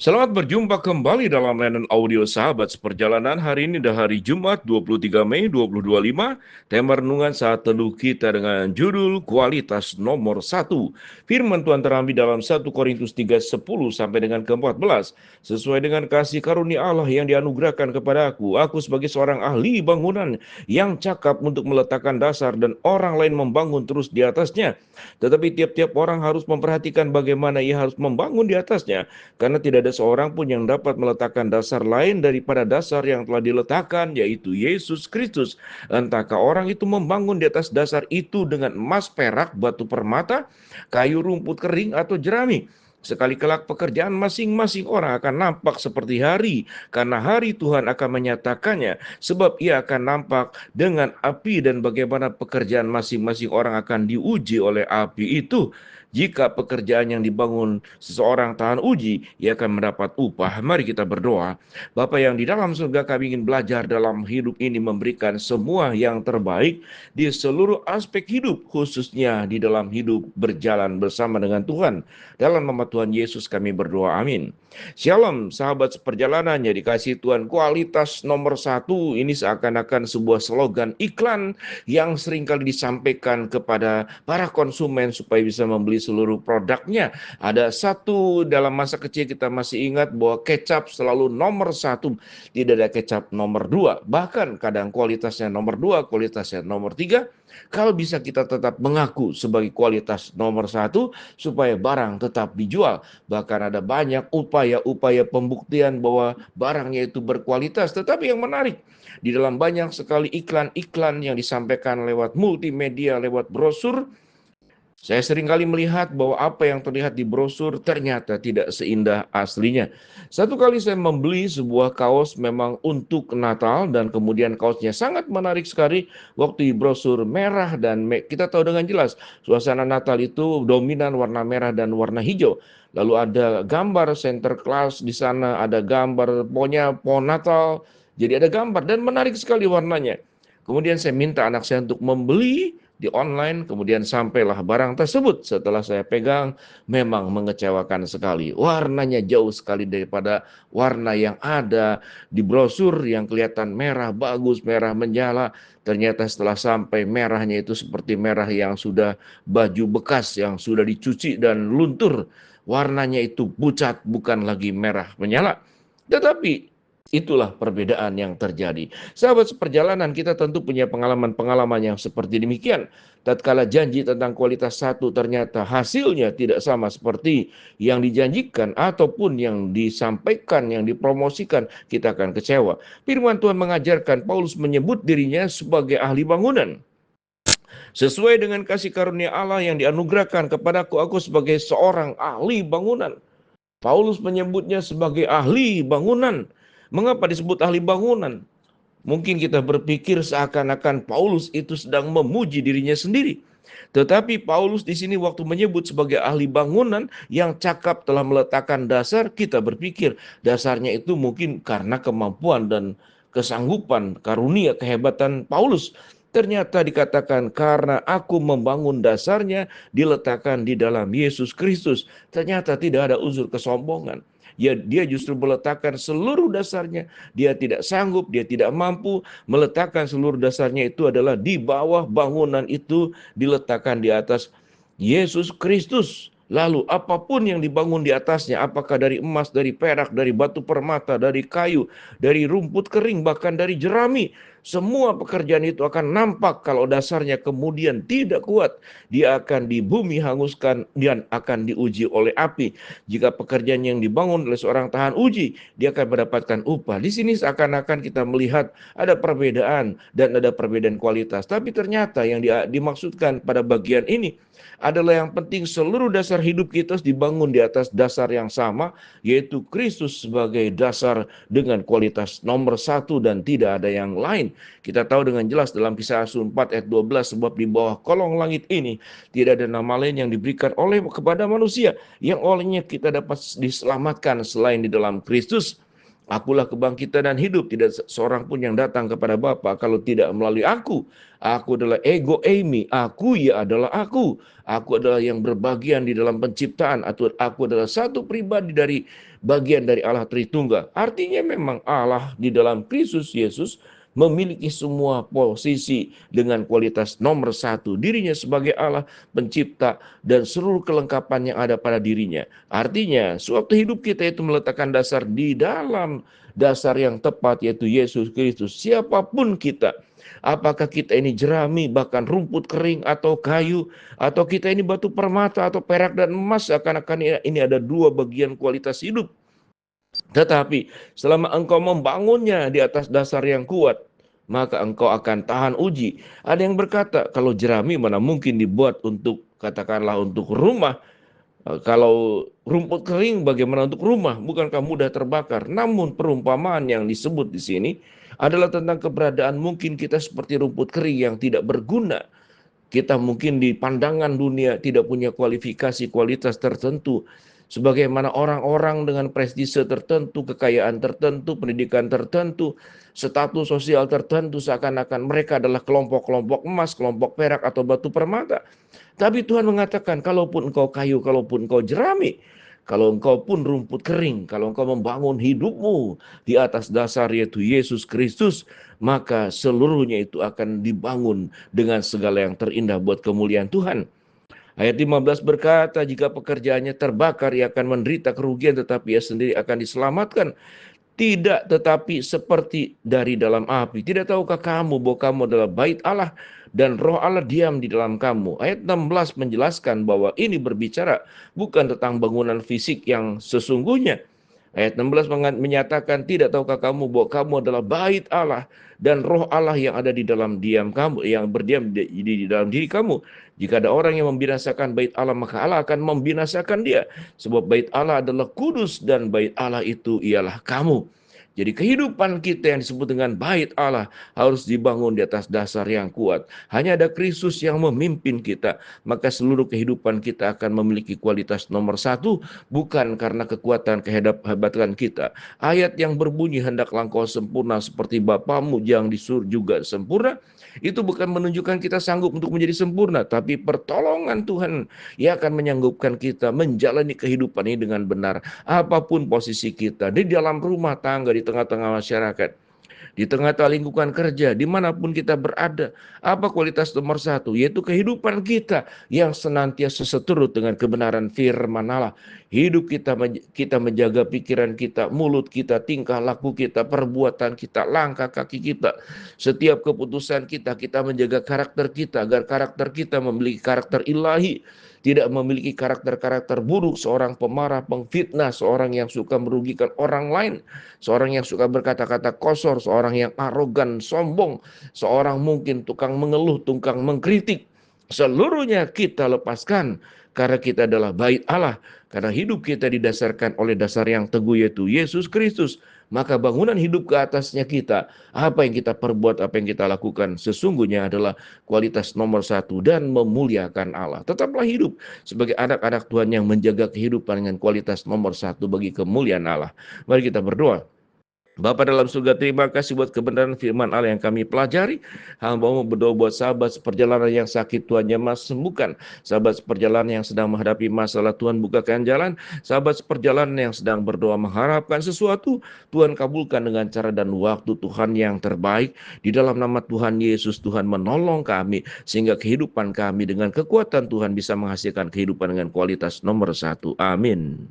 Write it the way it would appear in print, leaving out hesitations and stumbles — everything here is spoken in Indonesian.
Selamat berjumpa kembali dalam layanan audio Sahabat Seperjalanan. Hari ini adalah hari Jumat 23 Mei 2025. Tema renungan saat teduh kita dengan judul Kualitas Nomor Satu. Firman Tuhan terambil dalam 1 Korintus 3:10 sampai dengan ke-14. Sesuai dengan kasih karunia Allah yang dianugerahkan kepada aku sebagai seorang ahli bangunan yang cakap untuk meletakkan dasar dan orang lain membangun terus di atasnya. Tetapi tiap-tiap orang harus memperhatikan bagaimana ia harus membangun di atasnya. Karena tidak ada seorang pun yang dapat meletakkan dasar lain daripada dasar yang telah diletakkan, yaitu Yesus Kristus. Entahkah orang itu membangun di atas dasar itu dengan emas, perak, batu permata, kayu rumput kering, atau jerami. Sekali kelak pekerjaan masing-masing orang akan nampak seperti hari, karena hari Tuhan akan menyatakannya, sebab ia akan nampak dengan api dan bagaimana pekerjaan masing-masing orang akan diuji oleh api itu. Jika pekerjaan yang dibangun seseorang tahan uji, ia akan mendapat upah. Mari kita berdoa. Bapa yang di dalam surga, kami ingin belajar dalam hidup ini memberikan semua yang terbaik di seluruh aspek hidup, khususnya di dalam hidup berjalan bersama dengan Tuhan. Dalam nama Tuhan Yesus kami berdoa, amin. Shalom sahabat seperjalanan yang dikasih Tuhan. Kualitas nomor satu ini seakan-akan sebuah slogan iklan yang seringkali disampaikan kepada para konsumen supaya bisa membeli seluruh produknya. Ada satu dalam masa kecil kita masih ingat bahwa kecap selalu nomor satu, tidak ada kecap nomor dua. Bahkan kadang kualitasnya nomor dua, kualitasnya nomor tiga. Kalau bisa kita tetap mengaku sebagai kualitas nomor satu supaya barang tetap dijual. Bahkan ada banyak upaya-upaya pembuktian bahwa barangnya itu berkualitas. Tetapi yang menarik, di dalam banyak sekali iklan-iklan yang disampaikan lewat multimedia, lewat brosur, saya seringkali melihat bahwa apa yang terlihat di brosur ternyata tidak seindah aslinya. Satu kali saya membeli sebuah kaos memang untuk Natal dan kemudian kaosnya sangat menarik sekali waktu di brosur merah dan kita tahu dengan jelas suasana Natal itu dominan warna merah dan warna hijau. Lalu ada gambar Santa Claus di sana, ada gambar pokoknya pohon Natal. Jadi ada gambar dan menarik sekali warnanya. Kemudian saya minta anak saya untuk membeli di online, kemudian sampailah barang tersebut. Setelah saya pegang, memang mengecewakan sekali. Warnanya jauh sekali daripada warna yang ada di brosur yang kelihatan merah, bagus, merah menyala. Ternyata setelah sampai, merahnya itu seperti merah yang sudah baju bekas, yang sudah dicuci dan luntur. Warnanya itu pucat, bukan lagi merah menyala. Tetapi itulah perbedaan yang terjadi. Sahabat seperjalanan, kita tentu punya pengalaman-pengalaman yang seperti demikian. Tatkala janji tentang kualitas satu ternyata hasilnya tidak sama seperti yang dijanjikan ataupun yang disampaikan, yang dipromosikan, kita akan kecewa. Firman Tuhan mengajarkan Paulus menyebut dirinya sebagai ahli bangunan. Sesuai dengan kasih karunia Allah yang dianugerahkan kepadaku, aku sebagai seorang ahli bangunan. Paulus menyebutnya sebagai ahli bangunan. Mengapa disebut ahli bangunan? Mungkin kita berpikir seakan-akan Paulus itu sedang memuji dirinya sendiri. Tetapi Paulus di sini waktu menyebut sebagai ahli bangunan yang cakap telah meletakkan dasar, kita berpikir dasarnya itu mungkin karena kemampuan dan kesanggupan, karunia, kehebatan Paulus. Ternyata dikatakan karena aku membangun dasarnya diletakkan di dalam Yesus Kristus. Ternyata tidak ada unsur kesombongan. Ya, dia justru meletakkan seluruh dasarnya. Dia tidak sanggup, dia tidak mampu meletakkan seluruh dasarnya itu adalah di bawah bangunan itu diletakkan di atas Yesus Kristus. Lalu apapun yang dibangun di atasnya, apakah dari emas, dari perak, dari batu permata, dari kayu, dari rumput kering, bahkan dari jerami, semua pekerjaan itu akan nampak kalau dasarnya kemudian tidak kuat. Dia akan di bumi hanguskan dan akan diuji oleh api. Jika pekerjaan yang dibangun oleh seorang tahan uji, dia akan mendapatkan upah. Di sini seakan-akan kita melihat ada perbedaan dan ada perbedaan kualitas. Tapi ternyata yang dimaksudkan pada bagian ini adalah yang penting seluruh dasar hidup kita dibangun di atas dasar yang sama, yaitu Kristus sebagai dasar dengan kualitas nomor satu dan tidak ada yang lain. Kita tahu dengan jelas dalam Kisah Rasul 4 ayat 12, sebab di bawah kolong langit ini tidak ada nama lain yang diberikan oleh kepada manusia yang olehnya kita dapat diselamatkan selain di dalam Kristus. Akulah kebangkitan dan hidup. Tidak seorang pun yang datang kepada Bapa kalau tidak melalui aku. Aku adalah ego eimi. Aku ya adalah aku. Aku adalah yang berbagian di dalam penciptaan. Atau aku adalah satu pribadi dari bagian dari Allah Tritunggal. Artinya memang Allah di dalam Kristus Yesus memiliki semua posisi dengan kualitas nomor satu. Dirinya sebagai Allah pencipta dan seluruh kelengkapan yang ada pada dirinya. Artinya, sewaktu hidup kita itu meletakkan dasar di dalam dasar yang tepat, yaitu Yesus Kristus. Siapapun kita, apakah kita ini jerami, bahkan rumput kering atau kayu, atau kita ini batu permata atau perak dan emas, seakan-akan ini ada dua bagian kualitas hidup. Tetapi selama engkau membangunnya di atas dasar yang kuat, maka engkau akan tahan uji. Ada yang berkata, kalau jerami mana mungkin dibuat untuk, katakanlah untuk rumah. Kalau rumput kering bagaimana untuk rumah? Bukankah mudah terbakar? Namun perumpamaan yang disebut di sini adalah tentang keberadaan mungkin kita seperti rumput kering yang tidak berguna. Kita mungkin di pandangan dunia tidak punya kualifikasi kualitas tertentu. Sebagaimana orang-orang dengan prestise tertentu, kekayaan tertentu, pendidikan tertentu, status sosial tertentu, seakan-akan mereka adalah kelompok-kelompok emas, kelompok perak atau batu permata. Tapi Tuhan mengatakan, kalaupun engkau kayu, kalaupun engkau jerami, kalau engkau pun rumput kering, kalau engkau membangun hidupmu di atas dasar yaitu Yesus Kristus, maka seluruhnya itu akan dibangun dengan segala yang terindah buat kemuliaan Tuhan. Ayat 15 berkata, jika pekerjaannya terbakar, ia akan menderita kerugian, tetapi ia sendiri akan diselamatkan. Tidak tetapi seperti dari dalam api. Tidak tahukah kamu bahwa kamu adalah bait Allah dan roh Allah diam di dalam kamu. Ayat 16 menjelaskan bahwa ini berbicara bukan tentang bangunan fisik yang sesungguhnya. Ayat 16 menyatakan, tidak tahukah kamu bahwa kamu adalah bait Allah dan roh Allah yang ada di dalam diam kamu, yang berdiam di dalam diri kamu. Jika ada orang yang membinasakan bait Allah, maka Allah akan membinasakan dia. Sebab bait Allah adalah kudus dan bait Allah itu ialah kamu. Jadi kehidupan kita yang disebut dengan bait Allah harus dibangun di atas dasar yang kuat. Hanya ada Kristus yang memimpin kita, maka seluruh kehidupan kita akan memiliki kualitas nomor satu, bukan karena kekuatan kehebatan kita. Ayat yang berbunyi, hendaklah engkau sempurna seperti Bapamu yang di surga juga sempurna, itu bukan menunjukkan kita sanggup untuk menjadi sempurna, tapi pertolongan Tuhan yang akan menyanggupkan kita menjalani kehidupan ini dengan benar. Apapun posisi kita, di dalam rumah tangga, di tengah-tengah masyarakat, di tengah-tengah lingkungan kerja, dimanapun kita berada, apa kualitas nomor satu? Yaitu kehidupan kita yang senantiasa seturut dengan kebenaran firman Allah. Hidup kita menjaga pikiran kita, mulut kita, tingkah laku kita, perbuatan kita, langkah kaki kita. Setiap keputusan kita menjaga karakter kita, agar karakter kita memiliki karakter ilahi. Tidak memiliki karakter-karakter buruk, seorang pemarah, pengfitnah, seorang yang suka merugikan orang lain, seorang yang suka berkata-kata kosor, seorang yang arogan, sombong, seorang mungkin tukang mengeluh, tukang mengkritik. Seluruhnya kita lepaskan karena kita adalah bait Allah, karena hidup kita didasarkan oleh dasar yang teguh yaitu Yesus Kristus. Maka bangunan hidup ke atasnya kita, apa yang kita perbuat, apa yang kita lakukan, sesungguhnya adalah kualitas nomor satu dan memuliakan Allah. Tetaplah hidup sebagai anak-anak Tuhan yang menjaga kehidupan dengan kualitas nomor satu bagi kemuliaan Allah. Mari kita berdoa. Bapa dalam surga, terima kasih buat kebenaran firman Allah yang kami pelajari. Hamba-Mu berdoa buat sahabat seperjalanan yang sakit, Tuhan jamah sembuhkan. Sahabat seperjalanan yang sedang menghadapi masalah, Tuhan bukakan jalan. Sahabat seperjalanan yang sedang berdoa mengharapkan sesuatu, Tuhan kabulkan dengan cara dan waktu Tuhan yang terbaik. Di dalam nama Tuhan Yesus, Tuhan menolong kami, sehingga kehidupan kami dengan kekuatan Tuhan bisa menghasilkan kehidupan dengan kualitas nomor satu. Amin.